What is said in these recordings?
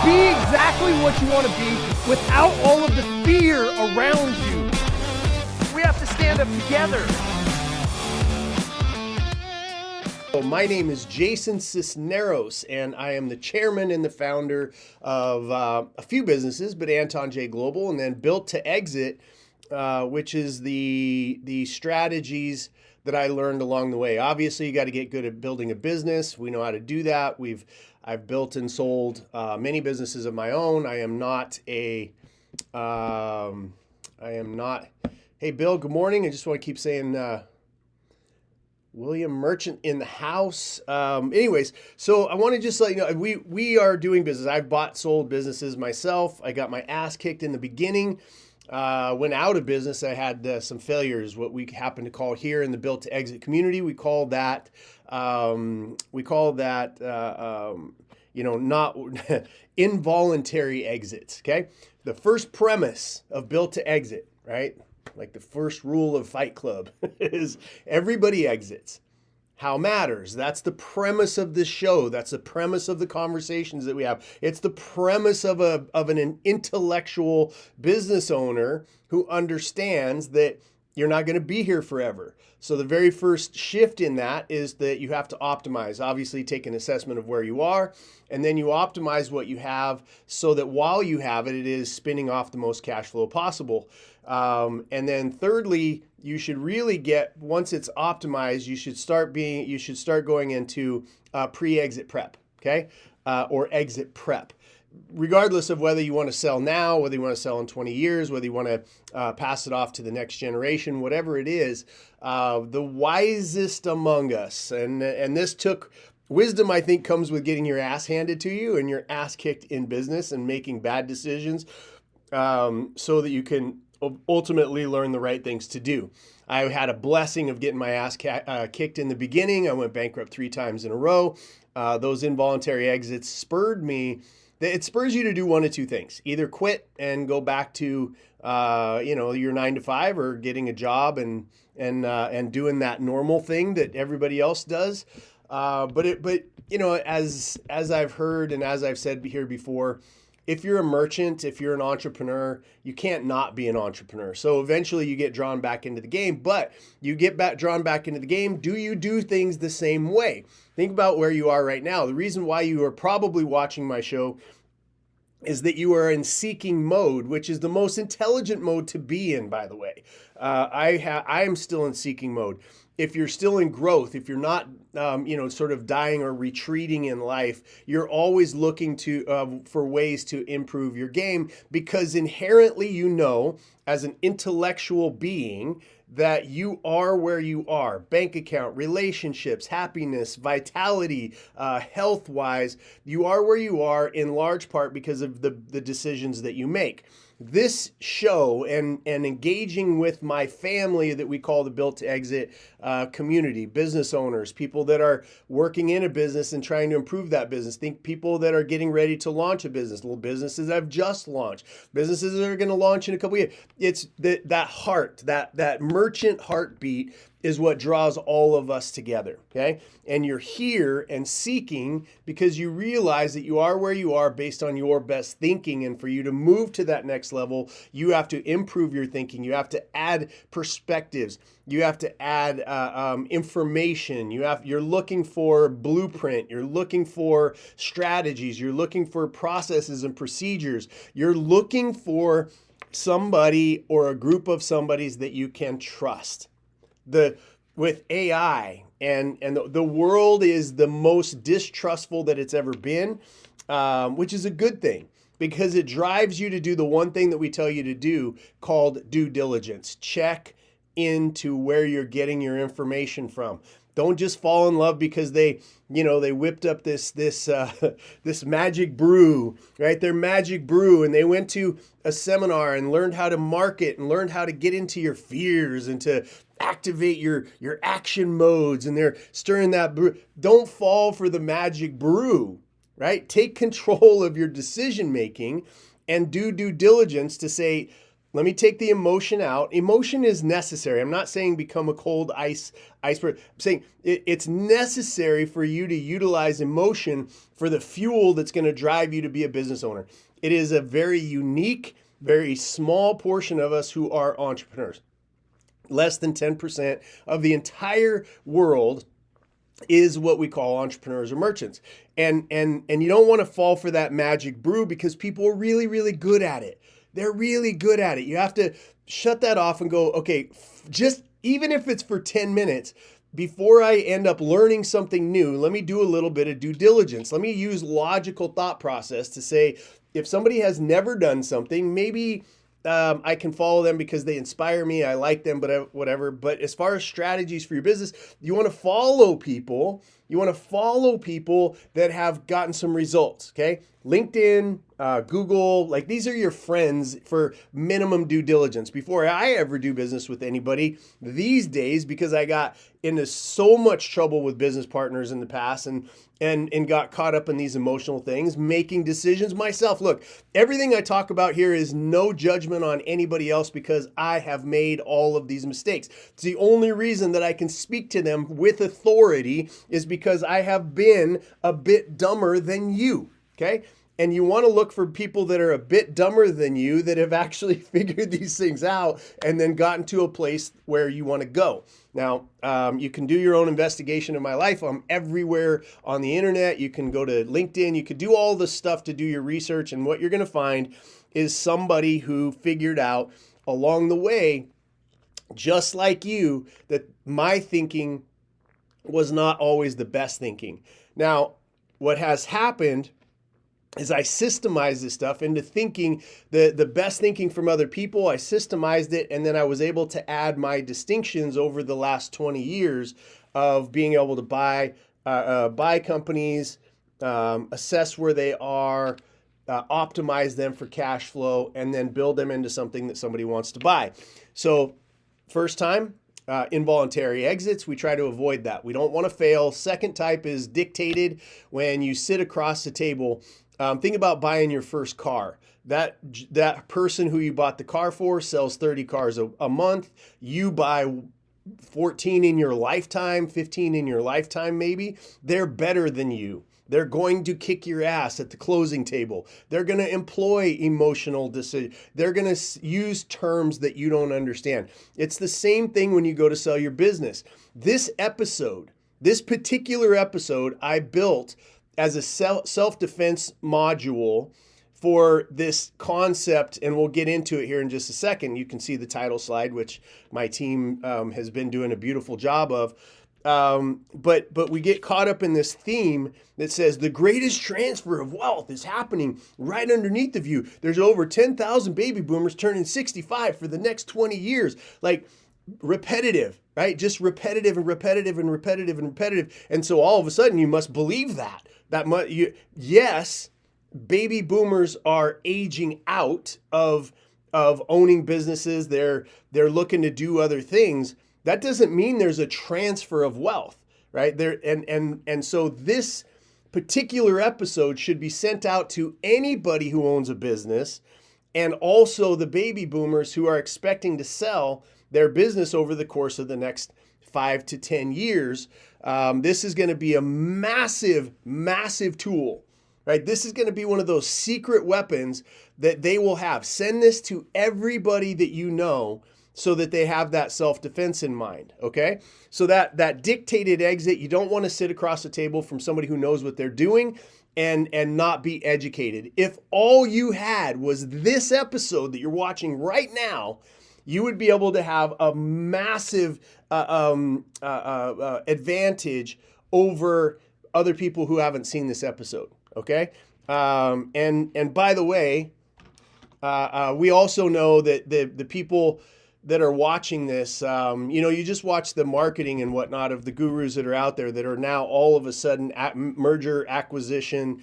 be exactly what you want to be without all of the fear around you. We have to stand up together. My name is Jason Sisneros, and I am the chairman and the founder of a few businesses, but Anton J Global, and then Built to Exit, which is the strategies that I learned along the way. Obviously, you got to get good at building a business. We know how to do that. I've built and sold many businesses of my own. I am not. Hey, Bill. Good morning. I just want to keep saying. William Merchant in the house. Anyways, so I want to just let you know, we are doing business. I've bought, sold businesses myself. I got my ass kicked in the beginning. Went out of business. I had some failures, what we happen to call here in the Built to Exit community. We call that, not involuntary exits. Okay. The first premise of Built to Exit, right? Like the first rule of Fight Club is everybody exits. How matters. That's the premise of this show. That's the premise of the conversations that we have. It's the premise of an intellectual business owner who understands that you're not going to be here forever. So the very first shift in that is that you have to optimize. Obviously, take an assessment of where you are, and then you optimize what you have so that while you have it, it is spinning off the most cash flow possible. And then thirdly, you should really once it's optimized, you should start going into pre-exit prep, okay? Or exit prep. Regardless of whether you want to sell now, whether you want to sell in 20 years, whether you want to pass it off to the next generation, whatever it is, the wisest among us, and this took wisdom, I think, comes with getting your ass handed to you and your ass kicked in business and making bad decisions so that you can ultimately learn the right things to do. I had a blessing of getting my ass kicked in the beginning. I went bankrupt 3 times in a row. Those involuntary exits spurred me. It spurs you to do one of two things: either quit and go back to your 9 to 5, or getting a job and doing that normal thing that everybody else does. But as I've heard and as I've said here before, if you're a merchant, if you're an entrepreneur, you can't not be an entrepreneur. So eventually you get drawn back into the game, but you get drawn back into the game. Do you do things the same way? Think about where you are right now. The reason why you are probably watching my show is that you are in seeking mode, which is the most intelligent mode to be in, by the way. I am still in seeking mode. If you're still in growth, if you're not, sort of dying or retreating in life, you're always looking for ways to improve your game, because inherently, as an intellectual being, that you are where you are. Bank account, relationships, happiness, vitality, health-wise, you are where you are in large part because of the decisions that you make. This show and engaging with my family that we call the Built to Exit community, business owners, people that are working in a business and trying to improve that business. Think people that are getting ready to launch a business, little businesses that have just launched, businesses that are going to launch in a couple of years. It's that heart, that merchant heartbeat is what draws all of us together, okay? And you're here and seeking because you realize that you are where you are based on your best thinking, and for you to move to that next level, you have to improve your thinking. You have to add perspectives. You have to add information. You're looking for blueprint. You're looking for strategies. You're looking for processes and procedures. You're looking for somebody or a group of somebodies that you can trust. With AI and the world is the most distrustful that it's ever been, which is a good thing, because it drives you to do the one thing that we tell you to do, called due diligence. Check into where you're getting your information from. Don't just fall in love because they whipped up this magic brew, right? Their magic brew, and they went to a seminar and learned how to market and learned how to get into your fears and to activate your action modes, and they're stirring that brew. Don't fall for the magic brew, right? Take control of your decision making and do due diligence to say, let me take the emotion out. Emotion is necessary. I'm not saying become a cold iceberg. I'm saying it's necessary for you to utilize emotion for the fuel that's going to drive you to be a business owner. It is a very unique, very small portion of us who are entrepreneurs. Less than 10% of the entire world is what we call entrepreneurs or merchants. And you don't want to fall for that magic brew because people are really, really good at it. They're really good at it. You have to shut that off and go, okay, just even if it's for 10 minutes, before I end up learning something new, let me do a little bit of due diligence. Let me use logical thought process to say, if somebody has never done something, maybe I can follow them because they inspire me. I like them, but whatever. But as far as strategies for your business, you want to follow people. You want to follow people that have gotten some results, okay? LinkedIn, Google, like these are your friends for minimum due diligence. Before I ever do business with anybody these days, because I got into so much trouble with business partners in the past and got caught up in these emotional things, making decisions myself. Look, everything I talk about here is no judgment on anybody else because I have made all of these mistakes. It's the only reason that I can speak to them with authority is because I have been a bit dumber than you, okay? And you want to look for people that are a bit dumber than you that have actually figured these things out and then gotten to a place where you want to go. Now, you can do your own investigation of my life. I'm everywhere on the internet. You can go to LinkedIn. You could do all this stuff to do your research. And what you're going to find is somebody who figured out along the way, just like you, that my thinking was not always the best thinking. Now, what has happened is I systemized this stuff into thinking the best thinking from other people. I systemized it, and then I was able to add my distinctions over the last 20 years of being able to buy companies, assess where they are, optimize them for cash flow, and then build them into something that somebody wants to buy. So first time, involuntary exits, we try to avoid that. We don't want to fail. Second type is dictated. When you sit across the table, think about buying your first car. That person who you bought the car for sells 30 cars a month. You buy 14 in your lifetime, 15 in your lifetime maybe. They're better than you. They're going to kick your ass at the closing table. They're going to employ emotional decisions. They're going to use terms that you don't understand. It's the same thing when you go to sell your business. This particular episode, I built as a self-defense module for this concept, and we'll get into it here in just a second. You can see the title slide, which my team has been doing a beautiful job of. But we get caught up in this theme that says the greatest transfer of wealth is happening right underneath of you. There's over 10,000 baby boomers turning 65 for the next 20 years. Like repetitive, right? Just repetitive and repetitive and repetitive and repetitive. And so all of a sudden you must believe that. Yes, baby boomers are aging out of owning businesses. They're looking to do other things. That doesn't mean there's a transfer of wealth, right? And so this particular episode should be sent out to anybody who owns a business and also the baby boomers who are expecting to sell their business over the course of the next 5 to 10 years. This is going to be a massive, massive tool, right? This is going to be one of those secret weapons that they will have. Send this to everybody that you know so that they have that self-defense in mind, okay? So that dictated exit, you don't want to sit across the table from somebody who knows what they're doing and not be educated. If all you had was this episode that you're watching right now, you would be able to have a massive advantage over other people who haven't seen this episode, okay? And by the way, we also know that the people that are watching this, you just watch the marketing and whatnot of the gurus that are out there that are now all of a sudden merger, acquisition,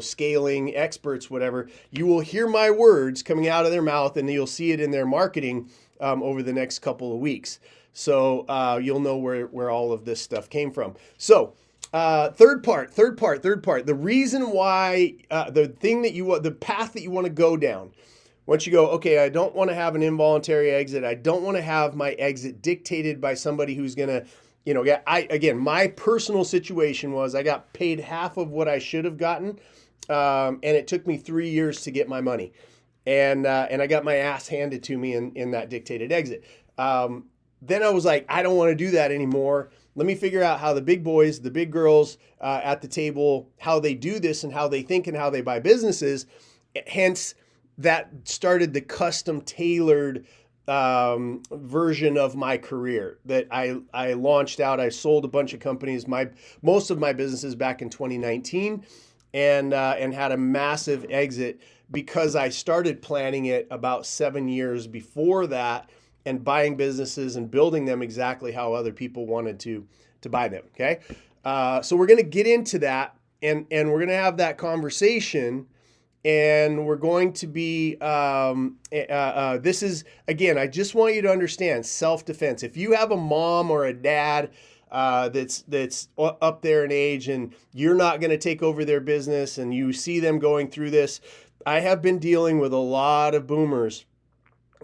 scaling experts, whatever. You will hear my words coming out of their mouth and you'll see it in their marketing over the next couple of weeks. So you'll know where all of this stuff came from. So third part, the reason why, the path that you want to go down. once you go, okay, I don't want to have an involuntary exit. I don't want to have my exit dictated by somebody who's going to, again, my personal situation was I got paid half of what I should have gotten. And it took me 3 years to get my money. And I got my ass handed to me in that dictated exit. Then I was like, I don't want to do that anymore. Let me figure out how the big boys, the big girls at the table, how they do this and how they think and how they buy businesses. Hence, that started the custom tailored version of my career that I launched out. I sold a bunch of companies, most of my businesses back in 2019, and had a massive exit because I started planning it about 7 years before that, and buying businesses and building them exactly how other people wanted to buy them. Okay. So we're going to get into that and we're going to have that conversation, and we're going to be, this is, again, I just want you to understand self-defense. If you have a mom or a dad that's up there in age and you're not going to take over their business and you see them going through this, I have been dealing with a lot of boomers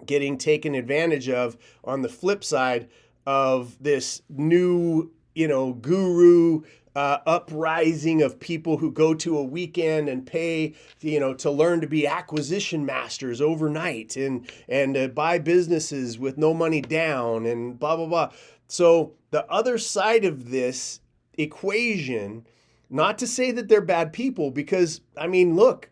getting taken advantage of on the flip side of this new, guru uprising of people who go to a weekend and pay, to learn to be acquisition masters overnight and buy businesses with no money down and blah, blah, blah. So the other side of this equation, not to say that they're bad people, because look,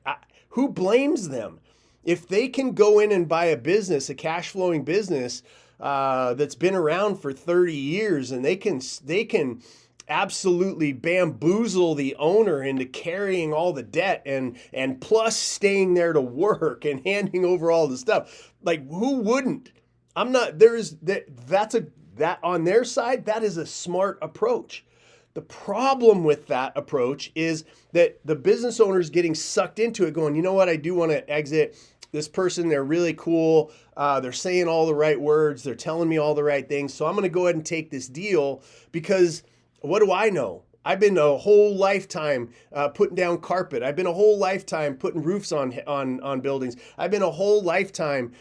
who blames them? If they can go in and buy a business, a cash flowing business that's been around for 30 years, and they can absolutely bamboozle the owner into carrying all the debt and plus staying there to work and handing over all the stuff, like who wouldn't? That on their side, that is a smart approach. The problem with that approach is that the business owner is getting sucked into it going, you know what, I do want to exit this person. They're really cool. They're saying all the right words. They're telling me all the right things. So I'm going to go ahead and take this deal because what do I know? I've been a whole lifetime putting down carpet. I've been a whole lifetime putting roofs on buildings. I've been a whole lifetime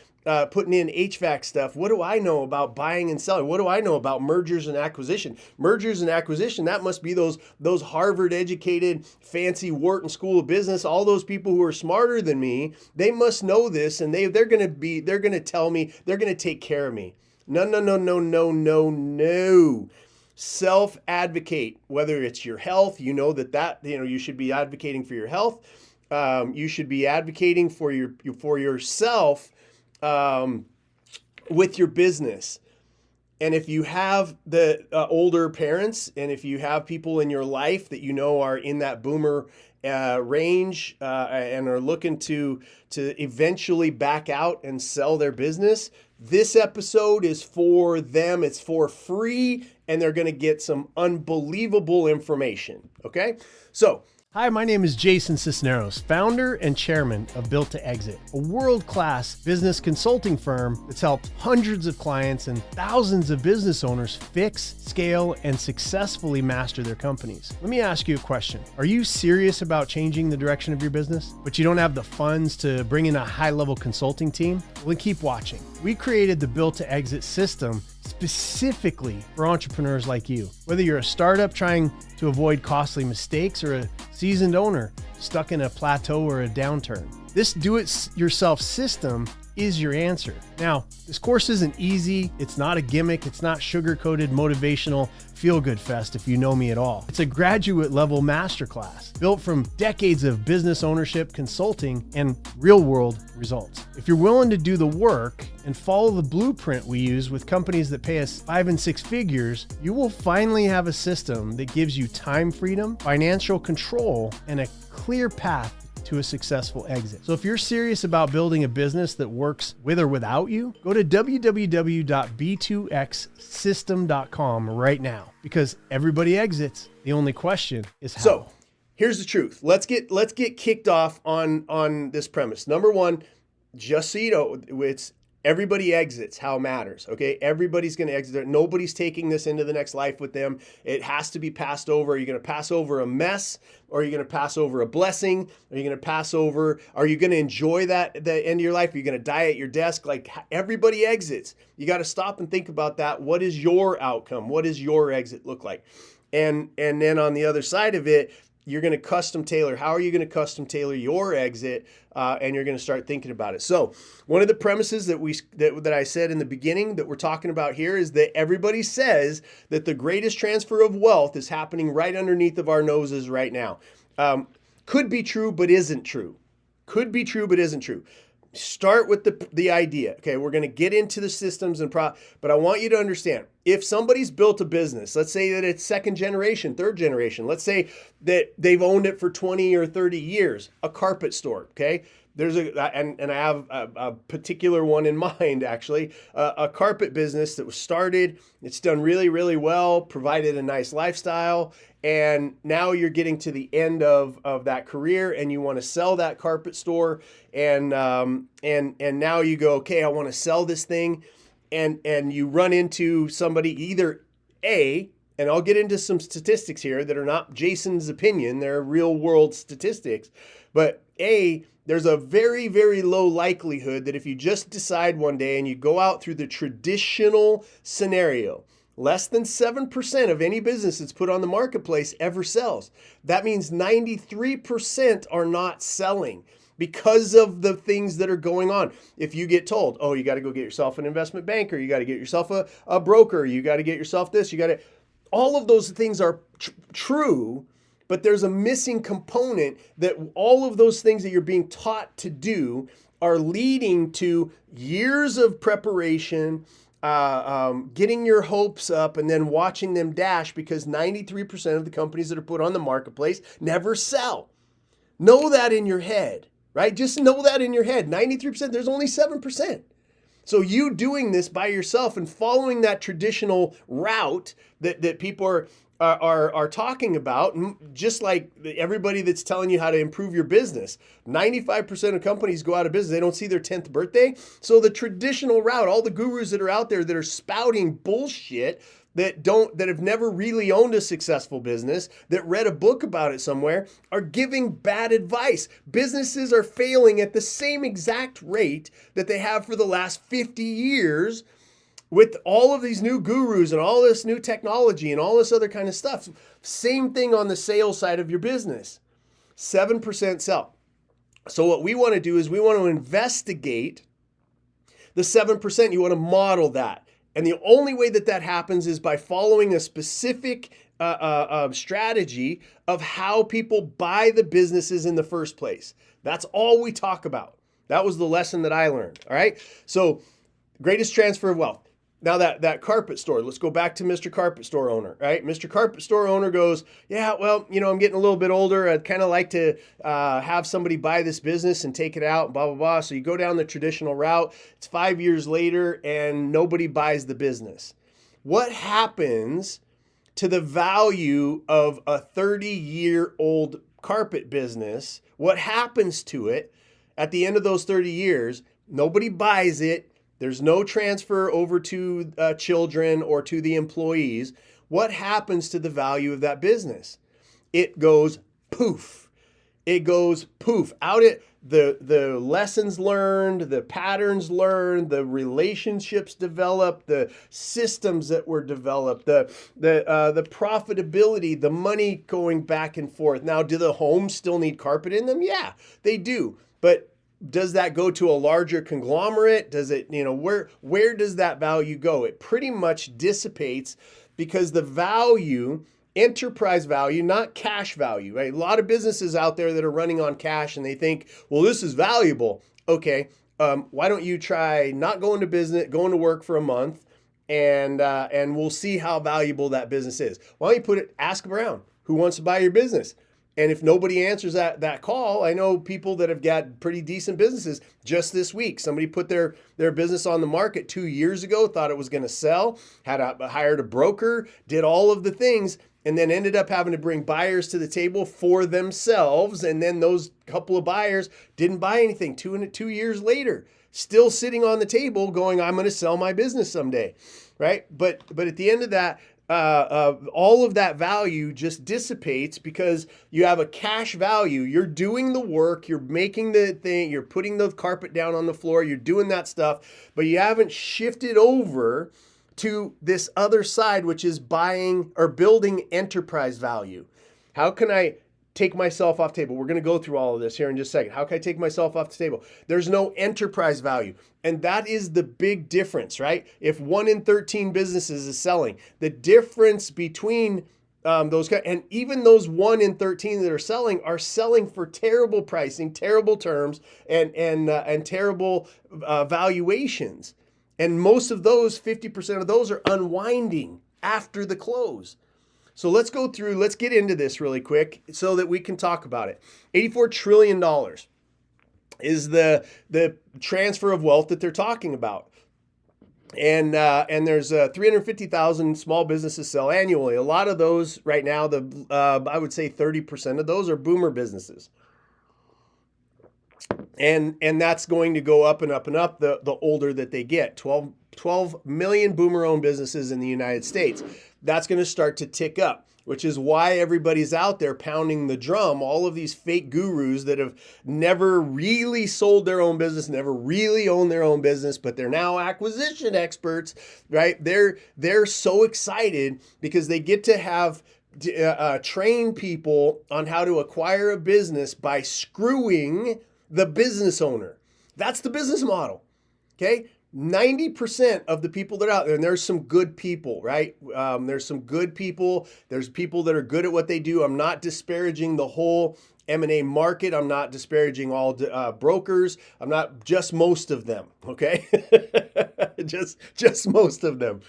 putting in HVAC stuff. What do I know about buying and selling? What do I know about mergers and acquisition? Mergers and acquisition, that must be those Harvard educated, fancy Wharton School of Business, all those people who are smarter than me. They must know this, and they're going to tell me, they're going to take care of me. No. Self-advocate, whether it's your health, you should be advocating for your health. You should be advocating for yourself with your business. And if you have the older parents, and if you have people in your life that are in that boomer range and are looking to eventually back out and sell their business, this episode is for them. It's for free, and they're going to get some unbelievable information. Okay? So, hi, my name is Jason Sisneros, founder and chairman of Built to Exit, a world-class business consulting firm that's helped hundreds of clients and thousands of business owners fix, scale, and successfully master their companies. Let me ask you a question. Are you serious about changing the direction of your business, but you don't have the funds to bring in a high-level consulting team? Well, then keep watching. We created the Built to Exit system specifically for entrepreneurs like you. Whether you're a startup trying to avoid costly mistakes or a seasoned owner stuck in a plateau or a downturn, this do-it-yourself system is your answer. Now, this course isn't easy. It's not a gimmick. It's not sugar-coated motivational feel-good fest if you know me at all. It's a graduate level masterclass built from decades of business ownership, consulting, and real-world results. If you're willing to do the work and follow the blueprint we use with companies that pay us 5 and 6 figures, you will finally have a system that gives you time freedom, financial control, and a clear path to a successful exit. So if you're serious about building a business that works with or without you, go to www.b2xsystem.com right now, because everybody exits. The only question is how. So here's the truth. Let's get kicked off on this premise. Number one, just so you know, Everybody exits how it matters, okay? Everybody's going to exit. Nobody's taking this into the next life with them. It has to be passed over. Are you going to pass over a mess, or are you going to pass over a blessing? Are you going to pass over, are you going to enjoy that at the end of your life? Are you going to die at your desk? Like, everybody exits. You got to stop and think about that. What is your outcome? What does your exit look like? And then on the other side of it, you're going to custom tailor. How are you going to custom tailor your exit? And you're going to start thinking about it. So one of the premises that I said in the beginning that we're talking about here is that everybody says that the greatest transfer of wealth is happening right underneath of our noses right now. Could be true, but isn't true. Could be true, but isn't true. Start with the idea. Okay, we're going to get into the systems but I want you to understand, if somebody's built a business, let's say that it's second generation, third generation, let's say that they've owned it for 20 or 30 years, a carpet store, okay? And I have a particular one in mind, actually, a carpet business that was started. It's done really, really well, provided a nice lifestyle, and now you're getting to the end of that career, and you want to sell that carpet store, and now you go, okay, I want to sell this thing, and you run into somebody, either A, and I'll get into some statistics here that are not Jason's opinion, they're real world statistics, but A, there's a very, very low likelihood that if you just decide one day and you go out through the traditional scenario, less than 7% of any business that's put on the marketplace ever sells. That means 93% are not selling because of the things that are going on. If you get told, oh, you got to go get yourself an investment banker, you got to get yourself a broker, you got to get yourself this, all of those things are true, but there's a missing component that all of those things that you're being taught to do are leading to years of preparation, getting your hopes up, and then watching them dash because 93% of the companies that are put on the marketplace never sell. Know that in your head, right? Just know that in your head. 93%, there's only 7%. So you doing this by yourself and following that traditional route that people are talking about, just like everybody that's telling you how to improve your business. 95% of companies go out of business. They don't see their 10th birthday. So the traditional route, all the gurus that are out there that are spouting bullshit that have never really owned a successful business, that read a book about it somewhere, are giving bad advice. Businesses are failing at the same exact rate that they have for the last 50 years with all of these new gurus and all this new technology and all this other kind of stuff. Same thing on the sales side of your business. 7% sell. So what we want to do is we want to investigate the 7%. You want to model that. And the only way that happens is by following a specific strategy of how people buy the businesses in the first place. That's all we talk about. That was the lesson that I learned. All right. So greatest transfer of wealth. Now that carpet store, let's go back to Mr. Carpet Store owner, right? Mr. Carpet Store owner goes, yeah, well, I'm getting a little bit older. I'd kind of like to have somebody buy this business and take it out, blah, blah, blah. So you go down the traditional route. It's 5 years later and nobody buys the business. What happens to the value of a 30-year-old carpet business? What happens to it at the end of those 30 years? Nobody buys it. There's no transfer over to children or to the employees. What happens to the value of that business? It goes poof. It goes poof. Out it, the lessons learned, the patterns learned, the relationships developed, the systems that were developed, the profitability, the money going back and forth. Now, do the homes still need carpet in them? Yeah, they do. But does that go to a larger conglomerate? Does it, where does that value go? It pretty much dissipates because the value, enterprise value, not cash value, right? A lot of businesses out there that are running on cash and they think, well, this is valuable. Okay, why don't you try not going to business, going to work for a month, and we'll see how valuable that business is. Why don't you ask around, who wants to buy your business? And if nobody answers that call, I know people that have got pretty decent businesses. Just this week, somebody put their business on the market 2 years ago, thought it was going to sell, hired a broker, did all of the things, and then ended up having to bring buyers to the table for themselves. And then those couple of buyers didn't buy anything 2 years later. still sitting on the table going, I'm going to sell my business someday, right? But at the end of that, all of that value just dissipates because you have a cash value. You're doing the work, you're making the thing, you're putting the carpet down on the floor, you're doing that stuff, but you haven't shifted over to this other side, which is buying or building enterprise value. How can I take myself off table? We're going to go through all of this here in just a second. How can I take myself off the table? There's no enterprise value. And that is the big difference, right? If 1 in 13 businesses is selling, the difference between those guys, and even those 1 in 13 that are selling for terrible pricing, terrible terms, and terrible valuations. And most of those, 50% of those, are unwinding after the close. So let's go through, let's get into this really quick so that we can talk about it. $84 trillion is the transfer of wealth that they're talking about. And there's 350,000 small businesses sell annually. A lot of those right now, I would say 30% of those are boomer businesses. And that's going to go up and up and up the older that they get. 12 million boomer-owned businesses in the United States. That's going to start to tick up, which is why everybody's out there pounding the drum. All of these fake gurus that have never really sold their own business, never really owned their own business, but they're now acquisition experts, right? They're so excited because they get to have train people on how to acquire a business by screwing the business owner. That's the business model, okay? 90% of the people that are out there, and there's some good people, right? There's some good people. There's people that are good at what they do. I'm not disparaging the whole M&A market. I'm not disparaging all brokers. I'm not, just most of them, okay? just most of them.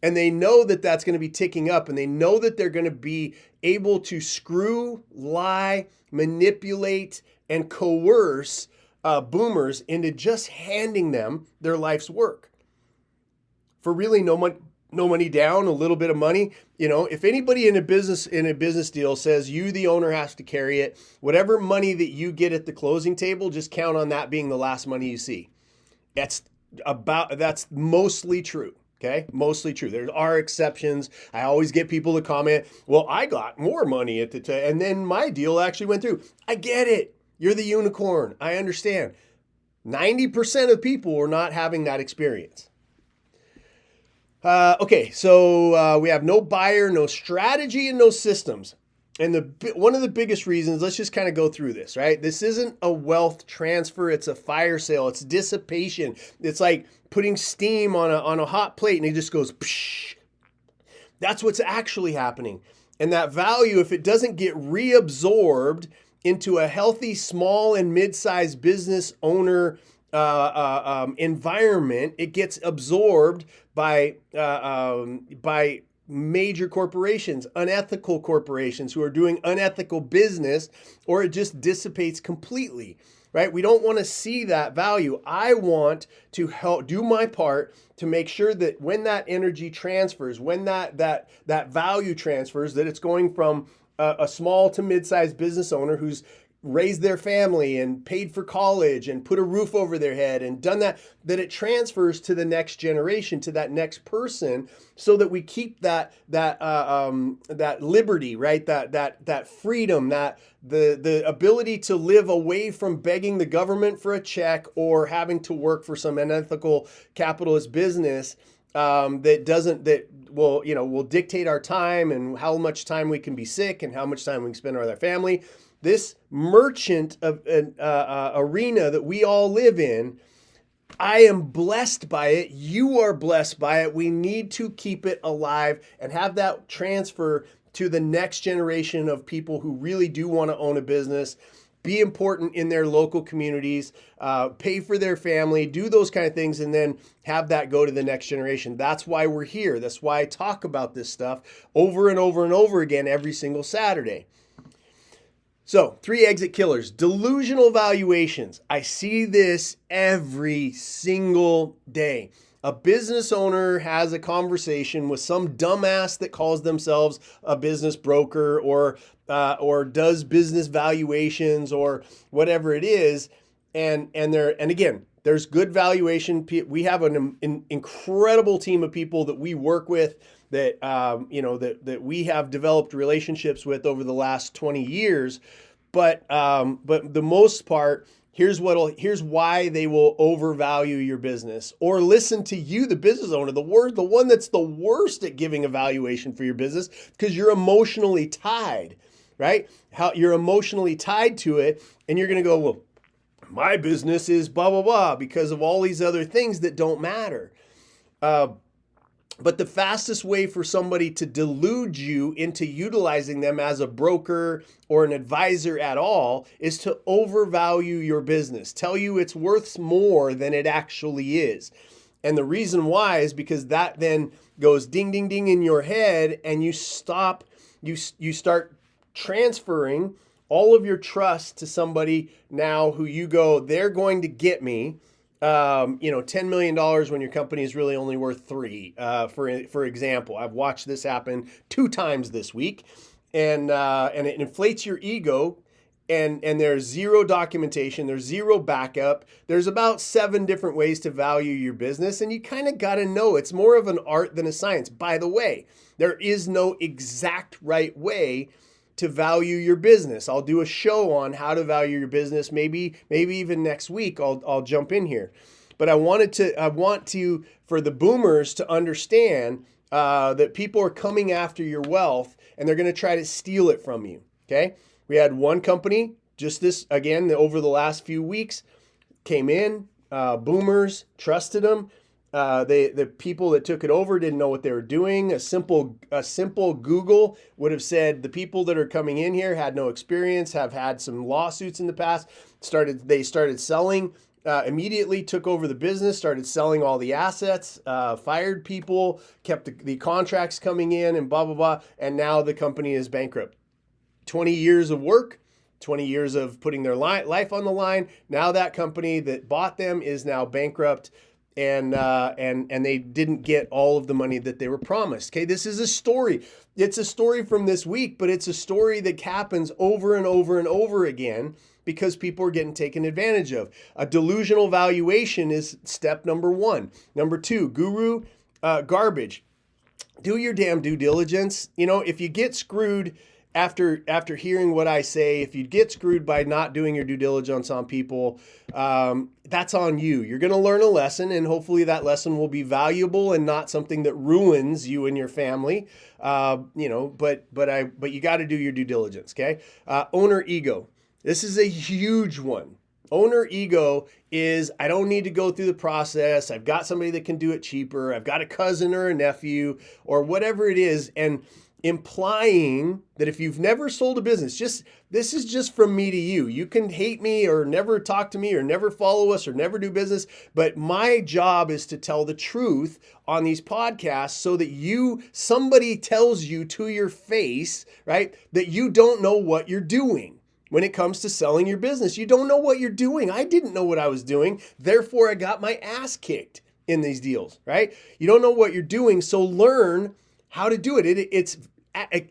And they know that that's going to be ticking up, and they know that they're going to be able to screw, lie, manipulate, and coerce boomers into just handing them their life's work for really no money down, a little bit of money. You know, if anybody in a business deal says you, the owner, has to carry it, whatever money that you get at the closing table, just count on that being the last money you see. That's mostly true. Okay, mostly true. There are exceptions. I always get people to comment, well, I got more money at the time, and then my deal actually went through. I get it. You're the unicorn. I understand. 90% of people are not having that experience. Okay, so we have no buyer, no strategy, and no systems. And one of the biggest reasons, let's just kind of go through this, right? This isn't a wealth transfer. It's a fire sale. It's dissipation. It's like putting steam on a hot plate and it just goes psh. That's what's actually happening. And that value, if it doesn't get reabsorbed into a healthy small and mid-sized business owner environment, it gets absorbed by major corporations, unethical corporations who are doing unethical business, or it just dissipates completely, right? We don't want to see that value. I want to help do my part to make sure that when that energy transfers, when that value transfers, that it's going from a small to mid-sized business owner who's raised their family and paid for college and put a roof over their head and done that it transfers to the next generation, to that next person, so that we keep that liberty, right? That freedom, that the ability to live away from begging the government for a check or having to work for some unethical capitalist business that will dictate our time and how much time we can be sick and how much time we can spend with our family. This merchant of arena that we all live in, I am blessed by it. You are blessed by it. We need to keep it alive and have that transfer to the next generation of people who really do want to own a business, be important in their local communities, pay for their family, do those kind of things, and then have that go to the next generation. That's why we're here. That's why I talk about this stuff over and over and over again every single Saturday. So, 3 exit killers, delusional valuations. I see this every single day. A business owner has a conversation with some dumbass that calls themselves a business broker or does business valuations or whatever it is, and again, There's good valuation. We have an incredible team of people that we work with that, that we have developed relationships with over the last 20 years. But the most part, here's why they will overvalue your business or listen to you, the business owner, the one that's the worst at giving a valuation for your business, because you're emotionally tied, right? How you're emotionally tied to it, and you're going to go, well, my business is blah, blah, blah, because of all these other things that don't matter. But the fastest way for somebody to delude you into utilizing them as a broker or an advisor at all is to overvalue your business, tell you it's worth more than it actually is. And the reason why is because that then goes ding, ding, ding in your head, and you start transferring all of your trust to somebody now who you go, they're going to get me, $10 million when your company is really only worth $3 million. For example, I've watched this happen 2 times this week, and it inflates your ego. And there's zero documentation, there's zero backup. There's about 7 different ways to value your business, and you kind of got to know it's more of an art than a science. By the way, there is no exact right way to value your business. I'll do a show on how to value your business. Maybe even next week I'll jump in here. But I want to for the boomers to understand that people are coming after your wealth, and they're going to try to steal it from you. Okay? We had one company just over the last few weeks came in, boomers trusted them. The people that took it over didn't know what they were doing. A simple Google would have said the people that are coming in here had no experience, have had some lawsuits in the past. They started selling, immediately took over the business, started selling all the assets, fired people, kept the contracts coming in, and blah, blah, blah. And now the company is bankrupt. 20 years of work, 20 years of putting their life on the line. Now that company that bought them is now bankrupt. And they didn't get all of the money that they were promised. Okay, this is a story. It's a story from this week, but it's a story that happens over and over and over again because people are getting taken advantage of. A delusional valuation is step number 1. Number 2, guru garbage. Do your damn due diligence. If you get screwed after hearing what I say, if you get screwed by not doing your due diligence on people, that's on you. You're going to learn a lesson, and hopefully that lesson will be valuable and not something that ruins you and your family. But you got to do your due diligence. Okay. Owner ego. This is a huge one. Owner ego is, I don't need to go through the process. I've got somebody that can do it cheaper. I've got a cousin or a nephew or whatever it is. And implying that if you've never sold a business, this is just from me to you. You can hate me or never talk to me or never follow us or never do business. But my job is to tell the truth on these podcasts so that somebody tells you to your face, right, that you don't know what you're doing. When it comes to selling your business, you don't know what you're doing. I didn't know what I was doing. Therefore, I got my ass kicked in these deals, right? You don't know what you're doing. So learn how to do it. It's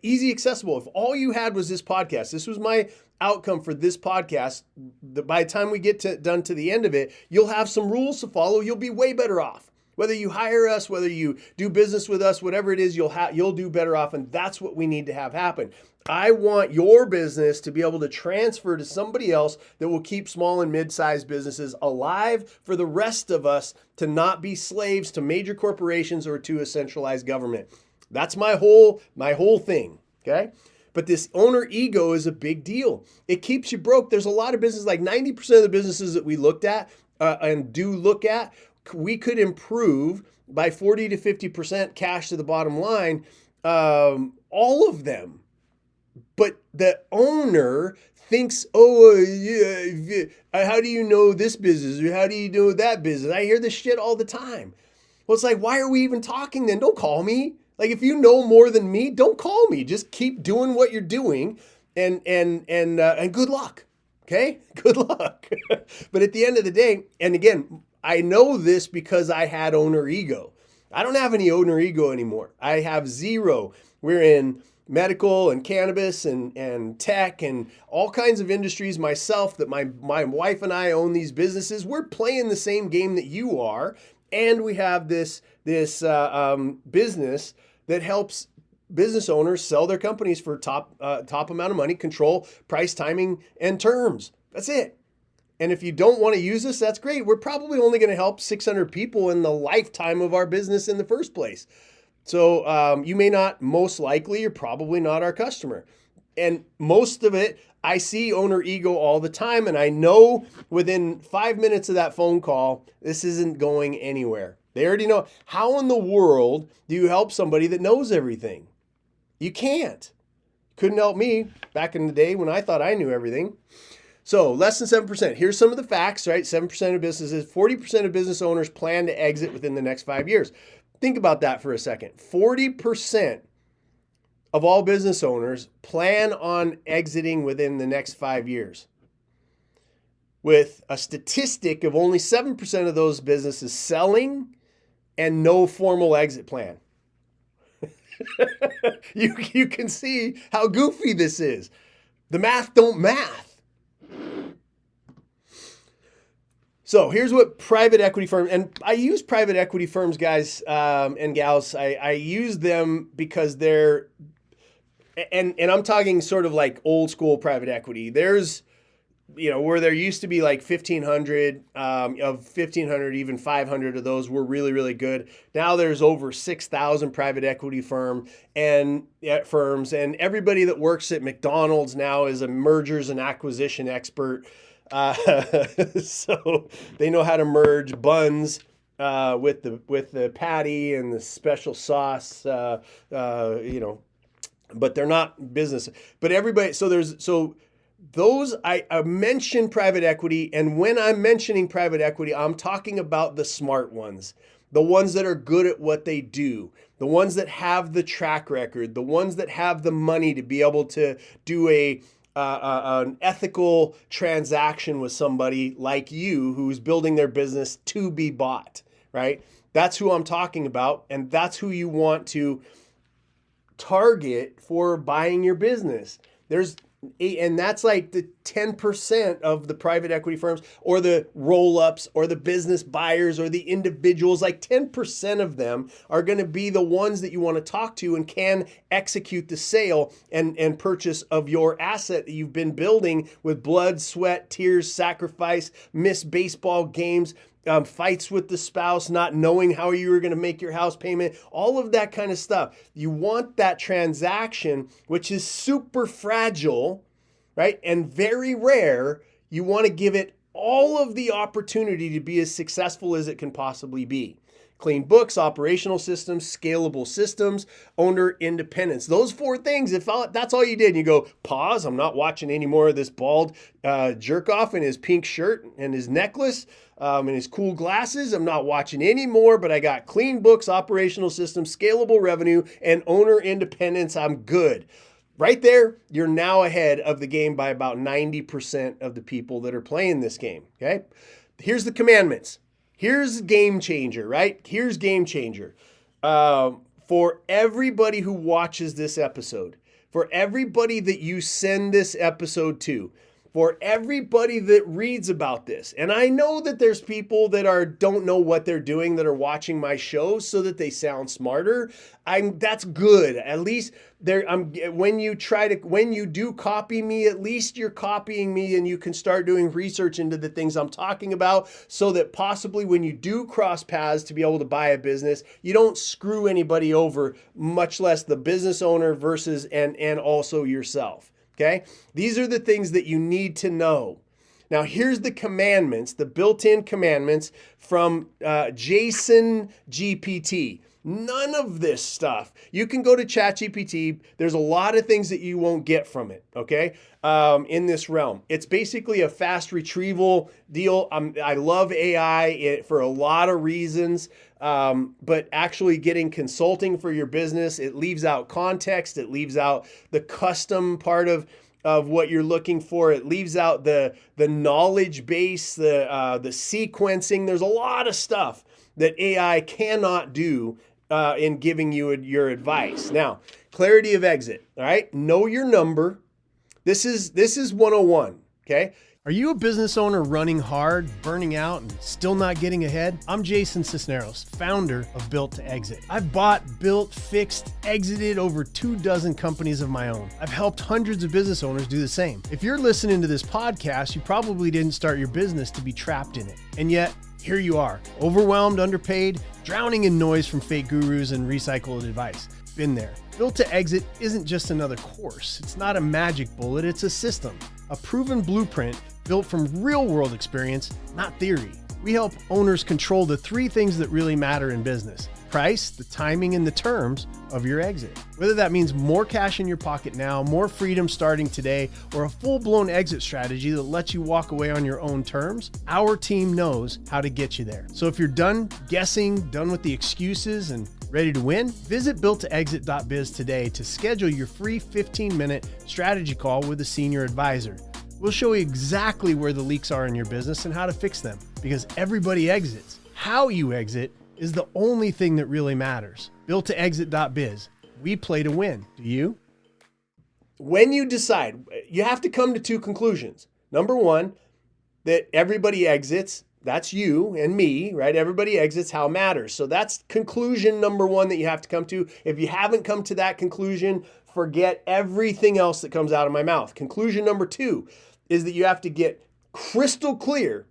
easy, accessible. If all you had was this podcast, this was my outcome for this podcast, by the time we get done to the end of it, you'll have some rules to follow. You'll be way better off. Whether you hire us, whether you do business with us, whatever it is, you'll do better off. And that's what we need to have happen. I want your business to be able to transfer to somebody else that will keep small and mid-sized businesses alive for the rest of us to not be slaves to major corporations or to a centralized government. That's my whole thing, okay? But this owner ego is a big deal. It keeps you broke. There's a lot of businesses, like 90% of the businesses that we looked at and do look at, we could improve by 40 to 50% cash to the bottom line, all of them. But the owner thinks, how do you know this business? Or how do you know that business? I hear this shit all the time. Well, it's like, why are we even talking then? Don't call me. Like, if you know more than me, don't call me. Just keep doing what you're doing and good luck. Okay? Good luck. But at the end of the day, and again, I know this because I had owner ego. I don't have any owner ego anymore. I have zero. We're in medical and cannabis and tech and all kinds of industries myself that my wife and I own these businesses. We're playing the same game that you are. And we have this business that helps business owners sell their companies for top amount of money, control price, timing, and terms. That's it. And if you don't want to use us, that's great. We're probably only going to help 600 people in the lifetime of our business in the first place. So you may not, most likely, you're probably not our customer. And most of it, I see owner ego all the time. And I know within 5 minutes of that phone call, this isn't going anywhere. They already know. How in the world do you help somebody that knows everything? You can't. Couldn't help me back in the day when I thought I knew everything. So less than 7%. Here's some of the facts, right? 7% of businesses, 40% of business owners plan to exit within the next 5 years. Think about that for a second. 40% of all business owners plan on exiting within the next 5 years, with a statistic of only 7% of those businesses selling and no formal exit plan. You can see how goofy this is. The math don't math. So here's what private equity firms, and I use private equity firms, guys and gals. I use them because they're, and I'm talking sort of like old school private equity. There's, where there used to be like 1,500 of 1,500, even 500 of those were really, really good. Now there's over 6,000 private equity firms, and everybody that works at McDonald's now is a mergers and acquisition expert. So they know how to merge buns with the patty and the special sauce, but they're not business. But everybody, those, I mention private equity, and when I'm mentioning private equity, I'm talking about the smart ones, the ones that are good at what they do, the ones that have the track record, the ones that have the money to be able to do an ethical transaction with somebody like you who's building their business to be bought, right? That's who I'm talking about, and that's who you want to target for buying your business. And that's like the 10% of the private equity firms or the roll-ups or the business buyers or the individuals. Like 10% of them are going to be the ones that you want to talk to and can execute the sale and purchase of your asset that you've been building with blood, sweat, tears, sacrifice, missed baseball games, fights with the spouse, not knowing how you were going to make your house payment, all of that kind of stuff. You want that transaction, which is super fragile, right? And very rare. You want to give it all of the opportunity to be as successful as it can possibly be. Clean books, operational systems, scalable systems, owner independence. Those 4 things, if that's all you did, and you go, pause, I'm not watching any more of this bald jerk off in his pink shirt and his necklace and his cool glasses. I'm not watching any more, but I got clean books, operational systems, scalable revenue, and owner independence. I'm good. Right there, you're now ahead of the game by about 90% of the people that are playing this game, okay? Here's the commandments. Here's game changer, right? Here's game changer. For everybody who watches this episode, for everybody that you send this episode to, for everybody that reads about this. And I know that there's people that don't know what they're doing that are watching my shows so that they sound smarter. That's good. At least when you do copy me, at least you're copying me and you can start doing research into the things I'm talking about so that possibly when you do cross paths to be able to buy a business, you don't screw anybody over, much less the business owner versus and also yourself. Okay? These are the things that you need to know. Now, here's the commandments, the built-in commandments from Jason GPT. None of this stuff. You can go to ChatGPT. There's a lot of things that you won't get from it, okay, in this realm. It's basically a fast retrieval deal. I love AI for a lot of reasons, but actually getting consulting for your business, it leaves out context. It leaves out the custom part of what you're looking for. It leaves out the knowledge base, the sequencing. There's a lot of stuff that AI cannot do in giving you your advice. Now, clarity of exit. All right. Know your number. This is 101. Okay. Are you a business owner running hard, burning out, and still not getting ahead? I'm Jason Sisneros, founder of Built to Exit. I've bought, built, fixed, exited over 24 companies of my own. I've helped hundreds of business owners do the same. If you're listening to this podcast, you probably didn't start your business to be trapped in it. And yet, here you are, overwhelmed, underpaid, drowning in noise from fake gurus and recycled advice. Been there. Built to Exit isn't just another course. It's not a magic bullet, it's a system. A proven blueprint built from real-world experience, not theory. We help owners control the 3 things that really matter in business: price, the timing, and the terms of your exit. Whether that means more cash in your pocket now, more freedom starting today, or a full-blown exit strategy that lets you walk away on your own terms, our team knows how to get you there. So if you're done guessing, done with the excuses, and ready to win, visit builttoexit.biz today to schedule your free 15-minute strategy call with a senior advisor. We'll show you exactly where the leaks are in your business and how to fix them, because everybody exits. How you exit is the only thing that really matters. Builttoexit.biz. We play to win. Do you? When you decide, you have to come to 2 conclusions. Number 1, that everybody exits. That's you and me, right? Everybody exits. How matters. So that's conclusion number 1 that you have to come to. If you haven't come to that conclusion, forget everything else that comes out of my mouth. Conclusion number 2 is that you have to get crystal clear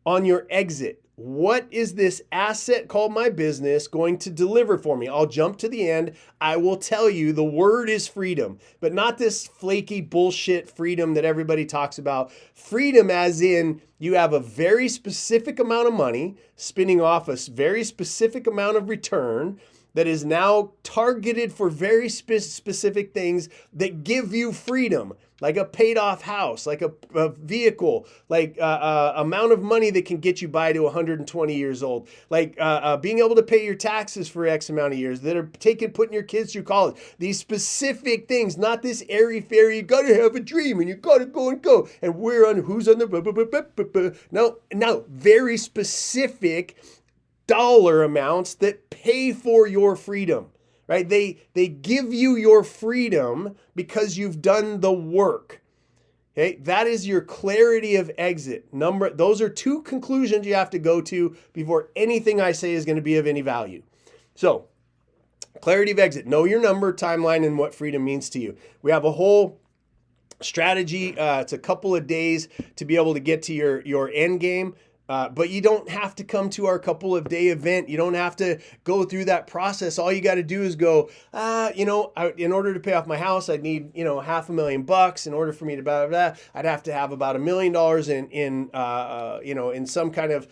on your exit. What is this asset called my business going to deliver for me? I'll jump to the end. I will tell you the word is freedom, but not this flaky bullshit freedom that everybody talks about. Freedom as in you have a very specific amount of money spinning off a very specific amount of return that is now targeted for very specific things that give you freedom, like a paid off house, like a vehicle, like amount of money that can get you by to 120 years old, like being able to pay your taxes for X amount of years that are putting your kids through college. These specific things, not this airy fairy, you got to have a dream and you got to go and go. And we're on who's on the, no, very specific dollar amounts that pay for your freedom, right? They give you your freedom because you've done the work. Okay, that is your clarity of exit. Those are 2 conclusions you have to go to before anything I say is going to be of any value. So, clarity of exit, know your number, timeline, and what freedom means to you. We have a whole strategy. It's a couple of days to be able to get to your end game. But you don't have to come to our couple of day event. You don't have to go through that process. All you got to do is go, in order to pay off my house, I'd need, $500,000. In order for me to blah, blah, blah, I'd have to have about $1 million in some kind of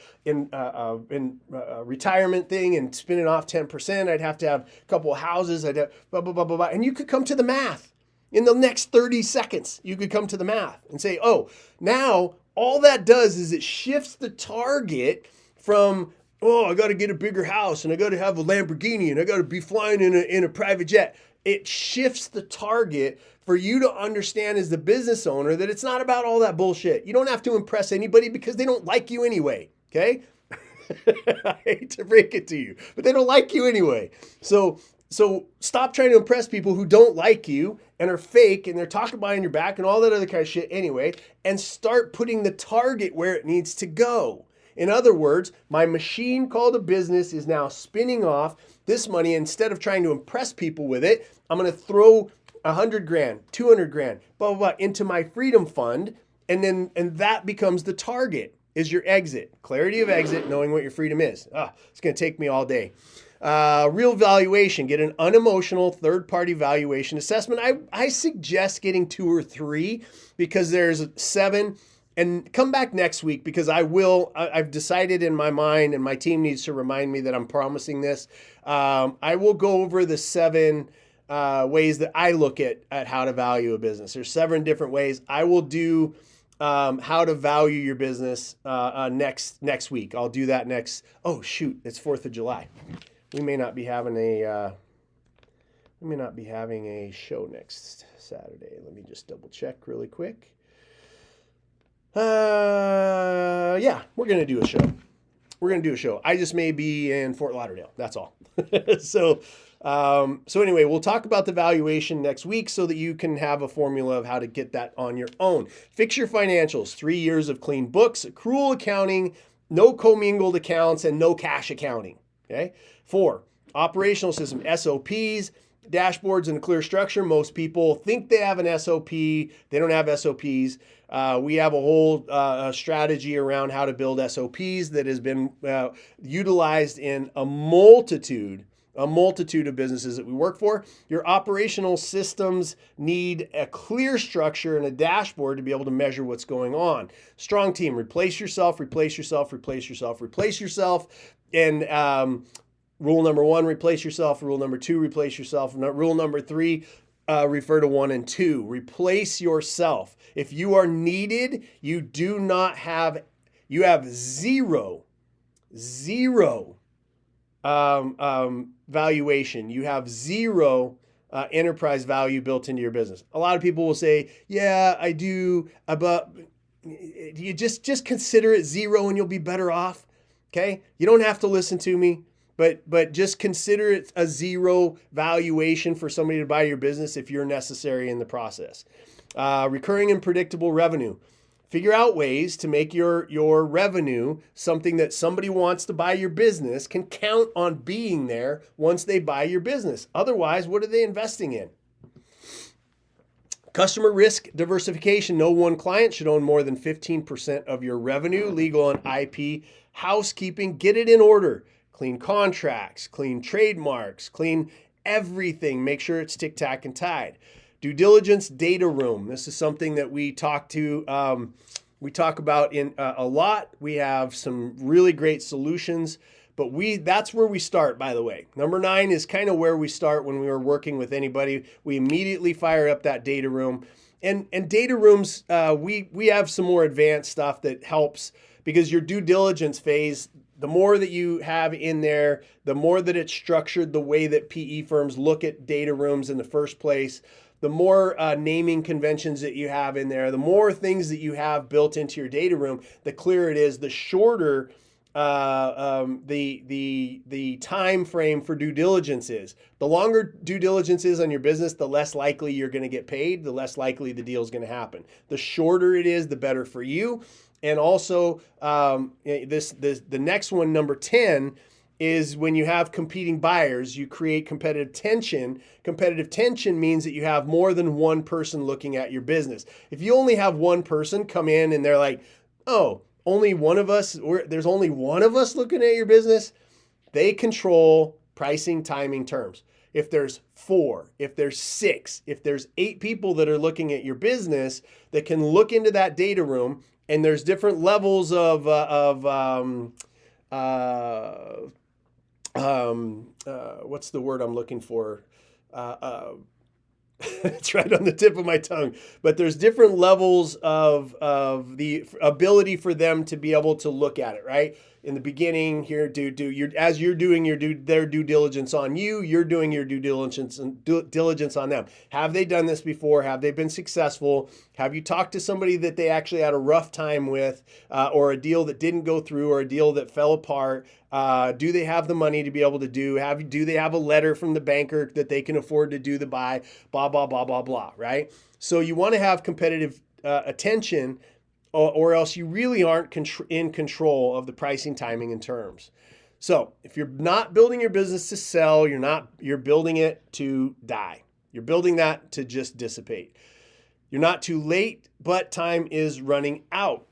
retirement thing and spinning off 10%. I'd have to have a couple of houses. I'd have blah, blah, blah, blah, blah. And you could come to the math. In the next 30 seconds, you could come to the math and say, oh, now all that does is it shifts the target from, oh, I got to get a bigger house and I got to have a Lamborghini and I got to be flying in a private jet. It shifts the target for you to understand as the business owner that it's not about all that bullshit. You don't have to impress anybody because they don't like you anyway, okay? I hate to break it to you, but they don't like you anyway. So stop trying to impress people who don't like you and are fake and they're talking behind your back and all that other kind of shit anyway, and start putting the target where it needs to go. In other words, my machine called a business is now spinning off this money. Instead of trying to impress people with it, I'm going to throw $100,000, $200,000, blah, blah, blah, into my freedom fund. And that becomes the target, is your exit. Clarity of exit, knowing what your freedom is. It's going to take me all day. Real valuation, get an unemotional third-party valuation assessment. I suggest getting 2 or 3 because there's 7, and come back next week because I've decided in my mind, and my team needs to remind me that I'm promising this. I will go over the 7 ways that I look at how to value a business. There's 7 different ways. I will do how to value your business next week. I'll do that next. Oh shoot, it's 4th of July. We may not be having a show next Saturday. Let me just double check really quick. Yeah, we're gonna do a show. we're going to do a show. I just may be in Fort Lauderdale. That's all. So anyway, we'll talk about the valuation next week so that you can have a formula of how to get that on your own. Fix your financials, 3 years of clean books, accrual accounting, no commingled accounts, and no cash accounting. Okay. 4, operational system, SOPs, dashboards, and a clear structure. Most people think they have an SOP. They don't have SOPs. We have a whole strategy around how to build SOPs that has been utilized in a multitude of businesses that we work for. Your operational systems need a clear structure and a dashboard to be able to measure what's going on. Strong team, replace yourself, replace yourself, replace yourself, replace yourself. And rule number 1, replace yourself. Rule number 2, replace yourself. Rule number 3, refer to 1 and 2. Replace yourself. If you are needed, you have zero valuation. You have zero enterprise value built into your business. A lot of people will say, yeah, I do, but you just consider it 0 and you'll be better off. Okay. You don't have to listen to me, but just consider it a 0 valuation for somebody to buy your business if you're necessary in the process. Recurring and predictable revenue. Figure out ways to make your revenue something that somebody wants to buy your business, can count on being there once they buy your business. Otherwise, what are they investing in? Customer risk diversification. No one client should own more than 15% of your revenue. Legal and IP housekeeping. Get it in order. Clean contracts, clean trademarks, clean everything. Make sure it's tick-tack and tied. Due diligence, data room. This is something that we talk about in a lot. We have some really great solutions, but that's where we start, by the way. Number 9 is kind of where we start when we are working with anybody. We immediately fire up that data room. And data rooms, we have some more advanced stuff that helps, because your due diligence phase, the more that you have in there, the more that it's structured the way that PE firms look at data rooms in the first place, the more naming conventions that you have in there, the more things that you have built into your data room, the clearer it is, the shorter the time frame for due diligence is. The longer due diligence is on your business, the less likely you're going to get paid, the less likely the deal is going to happen. The shorter it is, the better for you. And also, the next one, number 10, is when you have competing buyers, you create competitive tension. Competitive tension means that you have more than one person looking at your business. If you only have one person come in and they're like, oh, only one of us, there's only one of us looking at your business, they control pricing, timing, terms. If there's 4, if there's 6, if there's 8 people that are looking at your business that can look into that data room, and there's different levels of what's the word I'm looking for? It's right on the tip of my tongue. But there's different levels of the ability for them to be able to look at it, right? In the beginning, here, as you're doing their due diligence on you, you're doing your due diligence on them. Have they done this before? Have they been successful? Have you talked to somebody that they actually had a rough time with, or a deal that didn't go through, or a deal that fell apart? Do they have the money to be able to do they have a letter from the banker that they can afford to do the buy? Blah, blah, blah, blah, blah, right? So you want to have competitive attention, or else you really aren't in control of the pricing, timing, and terms. So if you're not building your business to sell, you're building it to die. You're building that to just dissipate. You're not too late, but time is running out.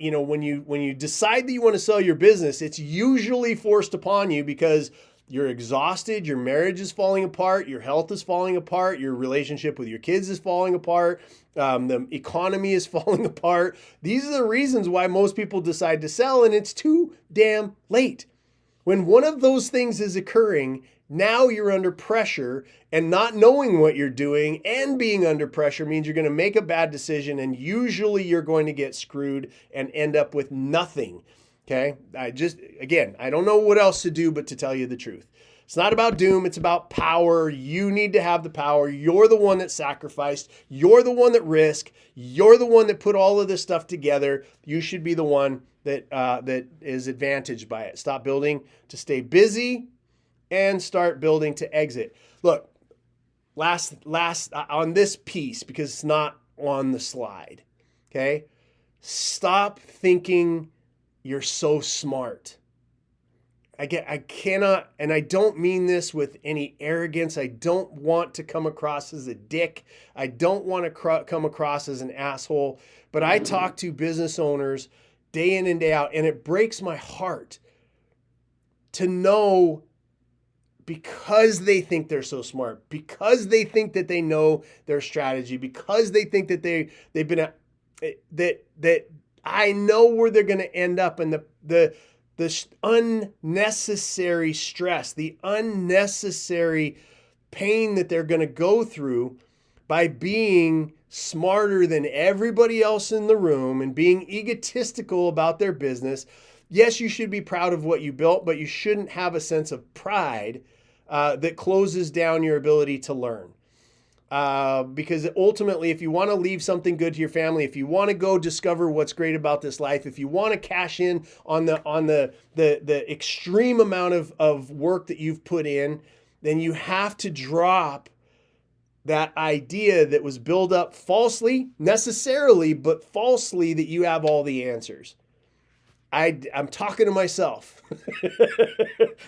When you decide that you want to sell your business, it's usually forced upon you because you're exhausted, your marriage is falling apart, your health is falling apart, your relationship with your kids is falling apart, the economy is falling apart. These are the reasons why most people decide to sell, and it's too damn late. When one of those things is occurring, now you're under pressure, and not knowing what you're doing and being under pressure means you're going to make a bad decision, and usually you're going to get screwed and end up with nothing. Okay. I don't know what else to do but to tell you the truth. It's not about doom. It's about power. You need to have the power. You're the one that sacrificed. You're the one that risked. You're the one that put all of this stuff together. You should be the one that that is advantaged by it. Stop building to stay busy and start building to exit. Look, last on this piece, because it's not on the slide, okay? Stop thinking you're so smart. I cannot, and I don't mean this with any arrogance. I don't want to come across as a dick. I don't want to come across as an asshole, but I talk to business owners day in and day out, and it breaks my heart to know, because they think they're so smart, because they think that they know their strategy, because they think that they've been that I know where they're going to end up, and the unnecessary stress, the unnecessary pain that they're going to go through by being smarter than everybody else in the room and being egotistical about their business. Yes, you should be proud of what you built, but you shouldn't have a sense of pride that closes down your ability to learn. Because ultimately, if you want to leave something good to your family, if you want to go discover what's great about this life, if you want to cash in on the extreme amount of work that you've put in, then you have to drop that idea that was built up falsely, necessarily, but falsely, that you have all the answers. I'm talking to myself.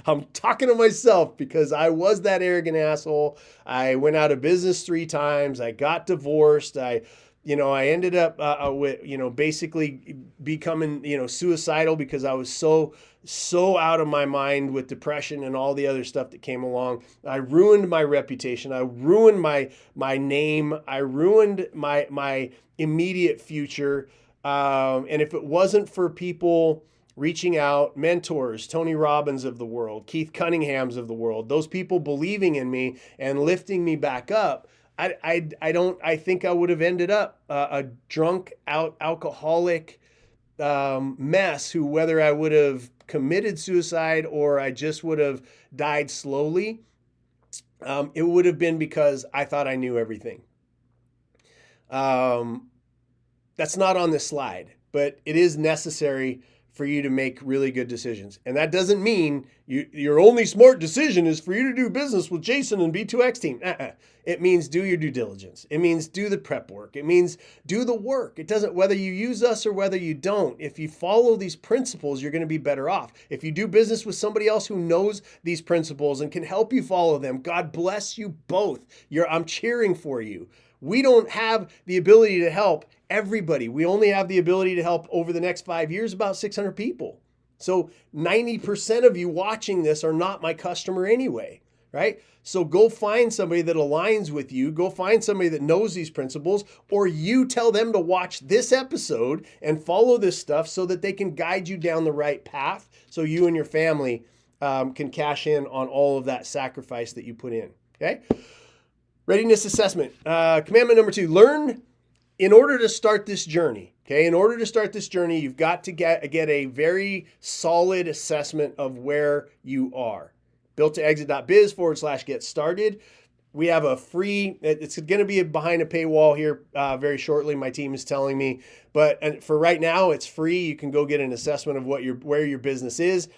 I'm talking to myself because I was that arrogant asshole. I went out of business 3 times. I got divorced. I ended up with, basically becoming, suicidal because I was so out of my mind with depression and all the other stuff that came along. I ruined my reputation. I ruined my name. I ruined my immediate future. And if it wasn't for people reaching out, mentors, Tony Robbins of the world, Keith Cunningham's of the world, those people believing in me and lifting me back up, I think I would have ended up a drunk, alcoholic mess who, whether I would have committed suicide or I just would have died slowly, it would have been because I thought I knew everything. That's not on this slide, but it is necessary for you to make really good decisions. And that doesn't mean your only smart decision is for you to do business with Jason and B2X team. It means do your due diligence. It means do the prep work. It means do the work. It doesn't, whether you use us or whether you don't, if you follow these principles, you're going to be better off. If you do business with somebody else who knows these principles and can help you follow them, God bless you both. I'm cheering for you. We don't have the ability to help everybody. We only have the ability to help over the next 5 years about 600 people. So 90% of you watching this are not my customer anyway, right? So go find somebody that aligns with you. Go find somebody that knows these principles, or you tell them to watch this episode and follow this stuff so that they can guide you down the right path so you and your family can cash in on all of that sacrifice that you put in, okay? Readiness assessment. Commandment number 2, learn in order to start this journey. Okay, in order to start this journey, you've got to get a very solid assessment of where you are. built-to-exit.biz/get started. We have a free, it's going to be behind a paywall here very shortly, my team is telling me. But for right now, it's free. You can go get an assessment of where your business is.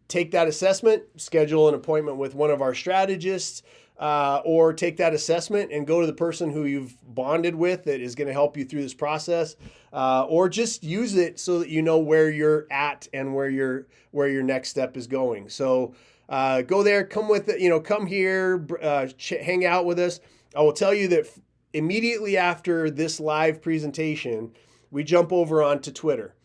Take that assessment, schedule an appointment with one of our strategists, or take that assessment and go to the person who you've bonded with that is going to help you through this process, or just use it so that you know where you're at and where your next step is going. So go there, come with it, come here, hang out with us. I will tell you that immediately after this live presentation, we jump over onto Twitter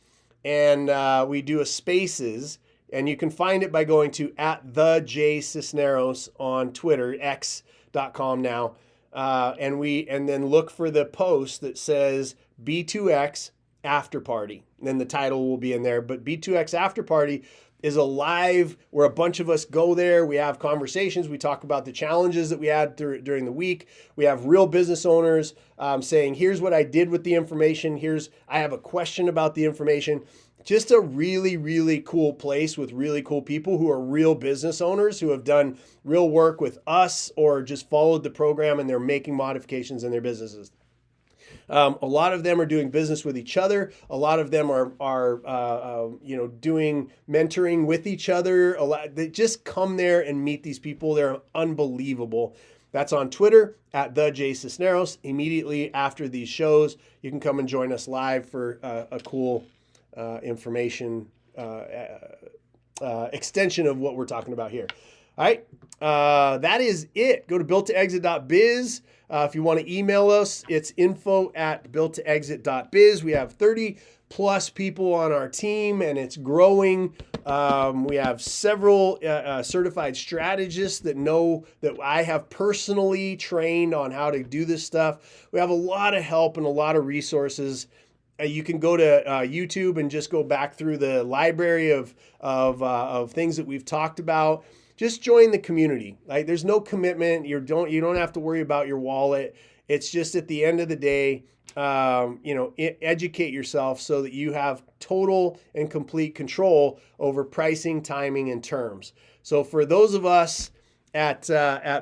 and we do a Spaces. And you can find it by going to @thejsisneros on Twitter, x.com now. And then look for the post that says B2X After Party. And then the title will be in there. But B2X After Party is a live where a bunch of us go there. We have conversations. We talk about the challenges that we had during the week. We have real business owners saying, here's what I did with the information. I have a question about the information. just a really, really cool place with really cool people who are real business owners who have done real work with us or just followed the program and they're making modifications in their businesses. A lot of them are doing business with each other. A lot of them are doing mentoring with each other. They just come there and meet these people. They're unbelievable. That's on Twitter at the J Sisneros. Immediately after these shows, you can come and join us live for a cool information extension of what we're talking about here. All right, that is it. Go to builttoexit.biz. If you want to email us, it's info@builttoexit.biz. We have 30 plus people on our team and it's growing. We have several certified strategists that I have personally trained on how to do this stuff. We have a lot of help and a lot of resources. You can go to YouTube and just go back through the library of things that we've talked about. Just join the community. Like, there's no commitment. You don't have to worry about your wallet. It's just at the end of the day, educate yourself so that you have total and complete control over pricing, timing, and terms. So for those of us at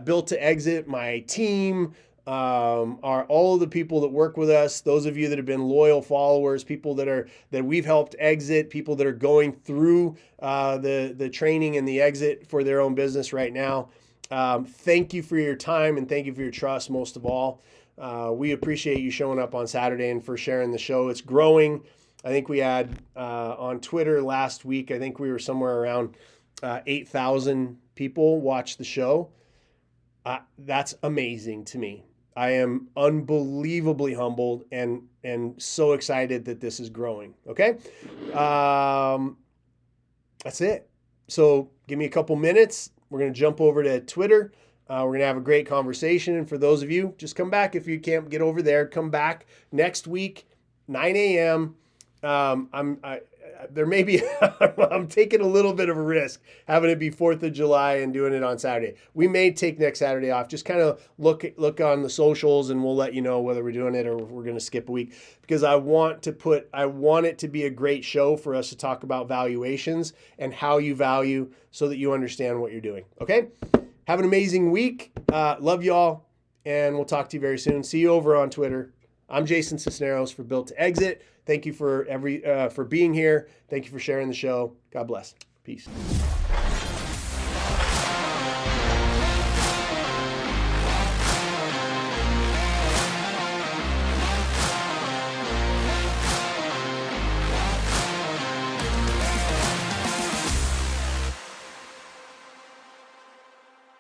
Built to Exit, my team, are all of the people that work with us, those of you that have been loyal followers, people that we've helped exit, people that are going through the training and the exit for their own business right now. Thank you for your time and thank you for your trust most of all. We appreciate you showing up on Saturday and for sharing the show. It's growing. I think we had on Twitter last week, I think we were somewhere around 8,000 people watch the show. That's amazing to me. I am unbelievably humbled and so excited that this is growing. Okay. That's it. So give me a couple minutes. We're going to jump over to Twitter. We're going to have a great conversation. And for those of you, just come back. If you can't get over there, come back next week, 9 a.m. There may be, I'm taking a little bit of a risk having it be 4th of July and doing it on Saturday. We may take next Saturday off. Just kind of look on the socials and we'll let you know whether we're doing it or we're going to skip a week, because I want it to be a great show for us to talk about valuations and how you value so that you understand what you're doing. Okay. Have an amazing week. Love y'all. And we'll talk to you very soon. See you over on Twitter. I'm Jason Sisneros for Built to Exit. Thank you for being here. Thank you for sharing the show. God bless. Peace.